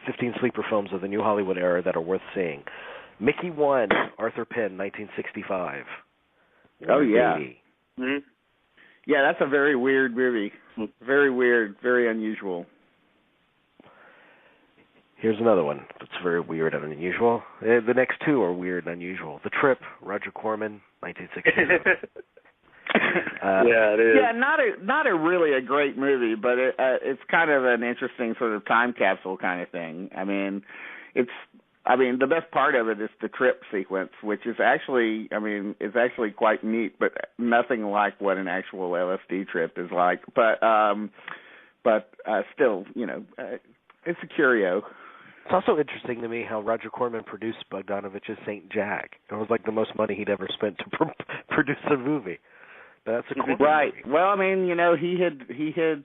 15 sleeper films of the New Hollywood era that are worth seeing. Mickey 1, Arthur Penn, 1965. Oh, yeah. Mm-hmm. Yeah, that's a very weird movie. Very weird, very unusual. Here's another one that's very weird and unusual. The next two are weird and unusual. The Trip, Roger Corman, 1967. Yeah, it is. Yeah, not really a great movie, but it's kind of an interesting sort of time capsule kind of thing. I mean, the best part of it is the trip sequence, which is actually quite neat, but nothing like what an actual LSD trip is like. But still, it's a curio. It's also interesting to me how Roger Corman produced Bogdanovich's St. Jack. It was like the most money he'd ever spent to produce a movie. But that's a Corman right. movie. Well, I mean, he had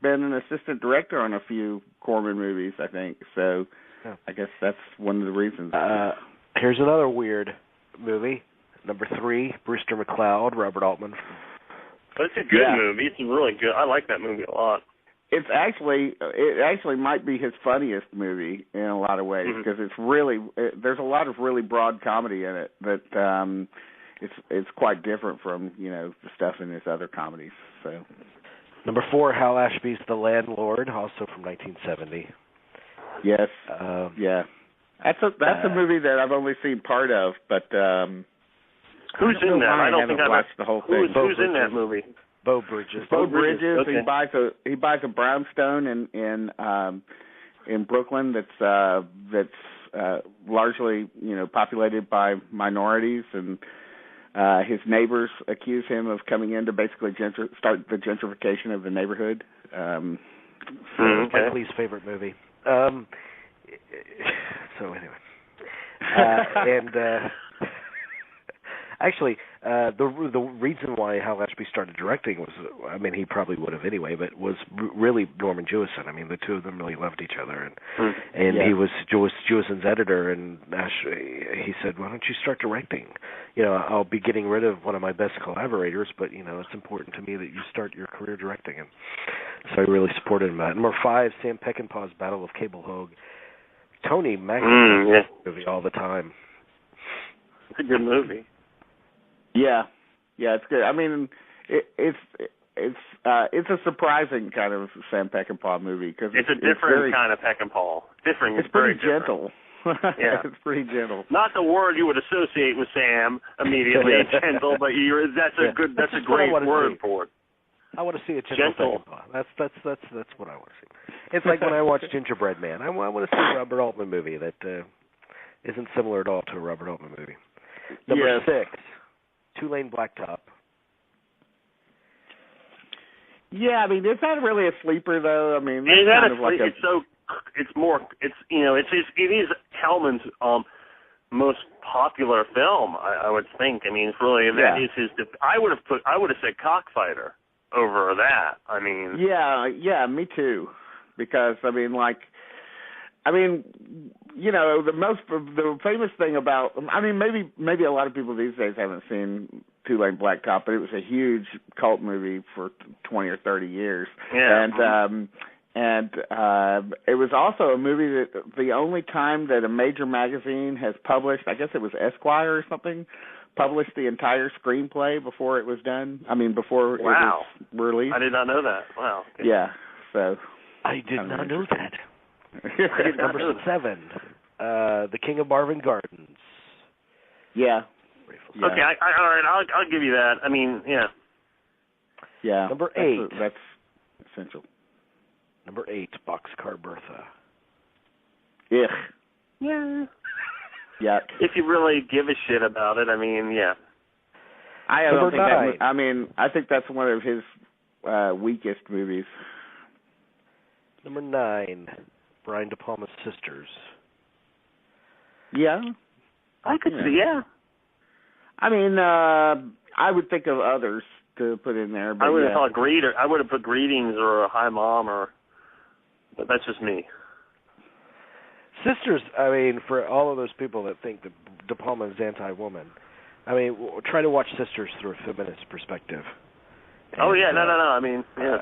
been an assistant director on a few Corman movies, I think. So yeah. I guess that's one of the reasons. Here's another weird movie. Number 3, Brewster McCloud, Robert Altman. But it's a good movie. It's really good. I like that movie a lot. It actually might be his funniest movie in a lot of ways because there's a lot of really broad comedy in it that it's quite different from the stuff in his other comedies. So Number 4, Hal Ashby's The Landlord, also from 1970. Yes, yeah, that's a movie that I've only seen part of, but who's in that? I don't think I've watched the whole thing. Who's in that movie? Beau Bridges. Beau Bridges. Okay. He buys a brownstone in Brooklyn that's largely populated by minorities, and his neighbors accuse him of coming in to basically start the gentrification of the neighborhood. Mike Lee's favorite movie. So anyway, actually, the reason why Hal Ashby started directing was, he probably would have anyway, but was really Norman Jewison. The two of them really loved each other, and he was Jewison's editor, and he said, "Why don't you start directing? I'll be getting rid of one of my best collaborators, but it's important to me that you start your career directing." And so I really supported him. Number 5, Sam Peckinpah's Battle of Cable Hogue. Tony Mack movie all the time. It's a good movie. Yeah, it's good. It's a surprising kind of Sam Peckinpah movie because it's a different kind of Peckinpah. Different. It's pretty gentle. Yeah, it's pretty gentle. Not the word you would associate with Sam immediately, gentle, but that's a great word for it. I want to see a gentle. That's what I want to see. It's like when I watch Gingerbread Man. I want to see a Robert Altman movie that isn't similar at all to a Robert Altman movie. Number 6, Lane Blacktop. Yeah, is that really a sleeper though? It is Hellman's most popular film. I would think. It's really that is his. I would have said Cockfighter over that. Yeah, me too. Because the famous thing about maybe a lot of people these days haven't seen Lane Blacktop, but it was a huge cult movie for 20 or 30 years. Yeah. And it was also a movie that the only time that a major magazine has published, I guess it was Esquire or something, published the entire screenplay before it was done. Before it was released. I did not know that. Wow. Okay. Yeah. So I did not know that. Number 7, The King of Barbershop Gardens. Yeah. Okay. All right. I'll give you that. Yeah. Yeah. Number 8. That's essential. Number 8, Boxcar Bertha. Yeah. Yeah. Yeah. If you really give a shit about it, yeah. I don't think that. I think that's one of his weakest movies. Number 9, Brian De Palma's Sisters. Yeah. I could see. Yeah. I would think of others to put in there. But I would have thought I would have put Greetings or Hi Mom but that's just me. Sisters, for all of those people that think that De Palma is anti-woman, try to watch Sisters through a feminist perspective. And, no.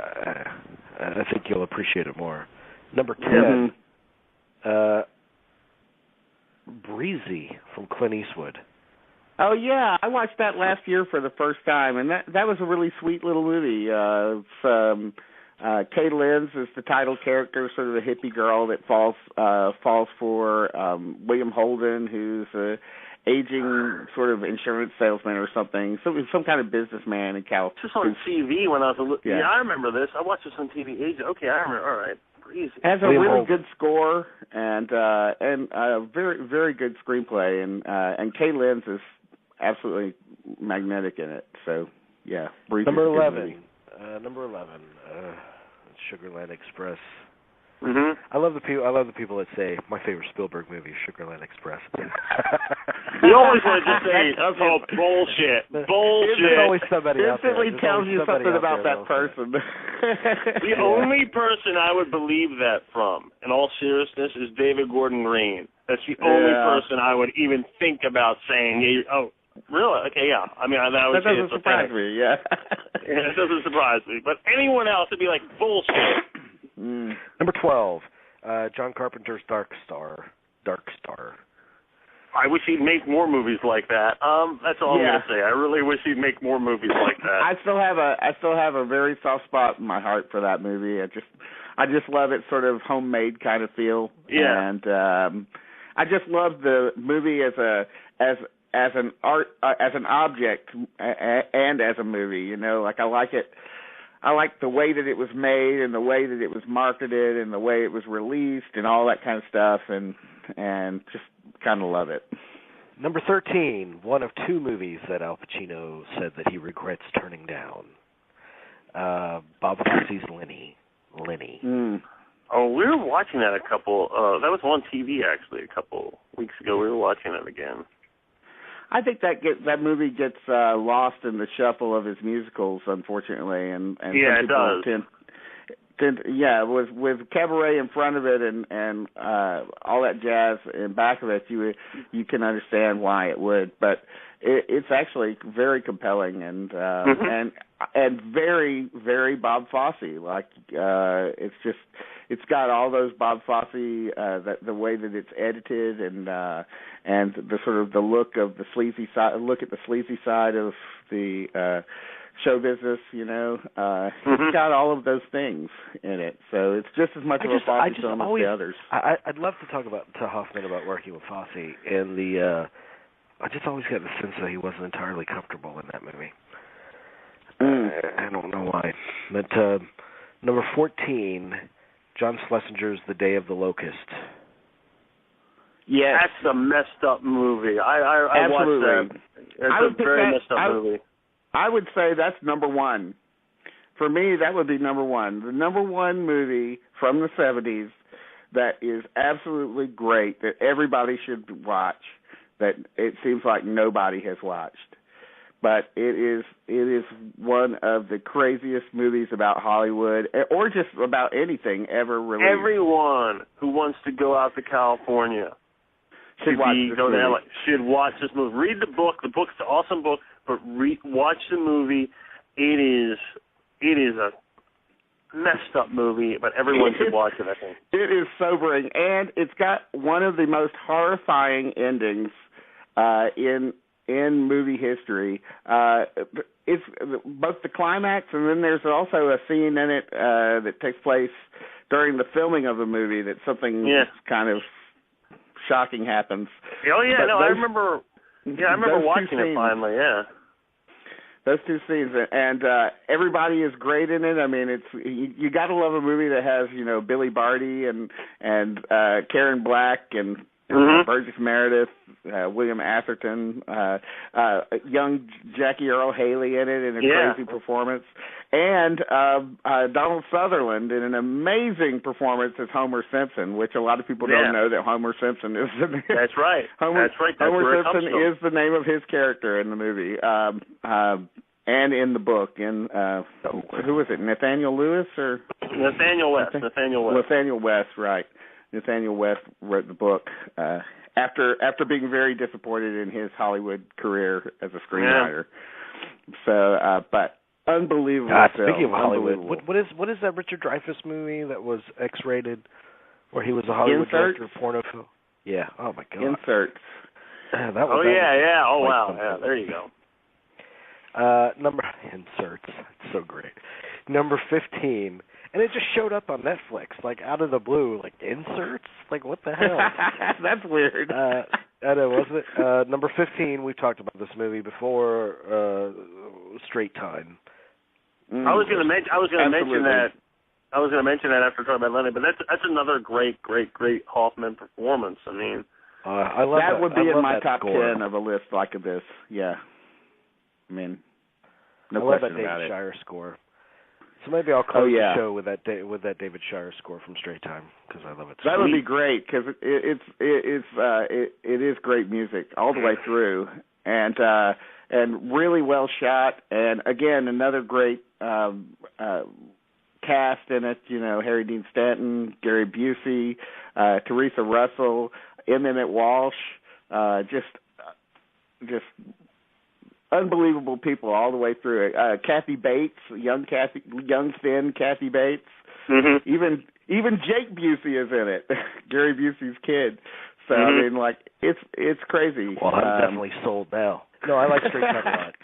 I think you'll appreciate it more. Number 10, Breezy from Clint Eastwood. Oh yeah, I watched that last year for the first time, and that was a really sweet little movie. Kay Lenz is the title character, sort of a hippie girl that falls for William Holden, who's a aging sort of insurance salesman or something, some kind of businessman in California. This was on TV when I was yeah, I remember this. I watched this on TV. Okay, I remember. All right. Breezy. Has a really good score and a very, very good screenplay, and Kay Lenz is absolutely magnetic in it. So yeah, Breezy. Number 11. Sugarland Express. Mm-hmm. I love the people that say my favorite Spielberg movie is Sugarland Express. You always want to just say that's all bullshit. Bullshit. There's always somebody out there. Instantly tells you something about that person. The only person I would believe that from, in all seriousness, is David Gordon Green. That's the only person I would even think about saying. Oh, really? Okay, yeah. I mean, that doesn't surprise me. Yeah. Yeah, it doesn't surprise me. But anyone else would be like bullshit. Number 12, John Carpenter's Dark Star. I wish he'd make more movies like that. That's all I'm gonna say. I really wish he'd make more movies like that. I still have a very soft spot in my heart for that movie. I just love it, sort of homemade kind of feel. Yeah. And I just love the movie as an object and as a movie. You know, like I like it. I like the way that it was made and the way that it was marketed and the way it was released and all that kind of stuff, and just kind of love it. Number 13, one of two movies that Al Pacino said that he regrets turning down. Bob Fosse's Lenny. Oh, we were watching that that was on TV actually a couple weeks ago. We were watching it again. I think that movie gets lost in the shuffle of his musicals, unfortunately, and yeah, it does. With Cabaret in front of it and all that jazz in back of it, you can understand why it would, but it's actually very compelling and very, very Bob Fosse. Like it's got all those Bob Fosse, the way that it's edited and the sort of the look of the sleazy side. Look at the sleazy side of the show business. You know, it's got all of those things in it. So it's just as much of a Fosse film as the others. I'd love to talk to Hoffman about working with Fosse, and I just always got the sense that he wasn't entirely comfortable in that movie. I don't know why. But number 14, John Schlesinger's The Day of the Locust. Yes. That's a messed up movie. I watched that. It's a very messed up movie. I would say that's number one. For me, that would be number one. The number one movie from the 70s that is absolutely great, that everybody should watch, that it seems like nobody has watched. But it is one of the craziest movies about Hollywood, or just about anything ever released. Everyone who wants to go out to California should watch this movie. Read the book. The book's an awesome book, but watch the movie. It is a messed up movie, but everyone should watch it, I think. It is sobering, and it's got one of the most horrifying endings in movie history. It's both the climax, and then there's also a scene in it that takes place during the filming of the movie that something kind of shocking happens. Oh yeah, I remember. Yeah, I remember watching it finally. Yeah. Those two scenes, and everybody is great in it. I mean, you got to love a movie that has Billy Barty and Karen Black and Burgess Meredith, William Atherton, young Jackie Earle Haley in it in a crazy performance, and Donald Sutherland in an amazing performance as Homer Simpson, which a lot of people don't know that Homer Simpson is. That's right. Homer Simpson is the name of his character in the movie, and in the book. And who was it? Nathaniel Lewis or Nathaniel West? Nathaniel West, right. Nathaniel West wrote the book after being very disappointed in his Hollywood career as a screenwriter. So, but unbelievable film. Speaking of Hollywood, what is that Richard Dreyfuss movie that was X-rated, where he was a Hollywood director of porno film? Yeah. Oh my God. Inserts. Yeah. Oh wow. Yeah. There you go. Inserts. It's so great. Number 15, and it just showed up on Netflix, like out of the blue, like inserts. Like what the hell? That's weird. I know, wasn't it? Number 15. We've talked about this movie before. Straight Time. I was going to mention that. I was going to mention that after talking about Lenny, but that's another great Hoffman performance. I mean, I love that. Would be in my top score. 10 of a list like this. Yeah. I mean, no I love question that about David it. Shire score. So maybe I'll close the show with that David Shire score from Straight Time because I love it. That would be great because it is great music all the way through and really well shot, and again another great cast in it. You know, Harry Dean Stanton, Gary Busey, Teresa Russell, Emmett Walsh, just unbelievable people all the way through it. Kathy Bates, young thin Kathy Bates. Mm-hmm. Even Jake Busey is in it, Gary Busey's kid. So I mean, like it's crazy. Well, I'm definitely sold now. No, I like Straight Time a lot.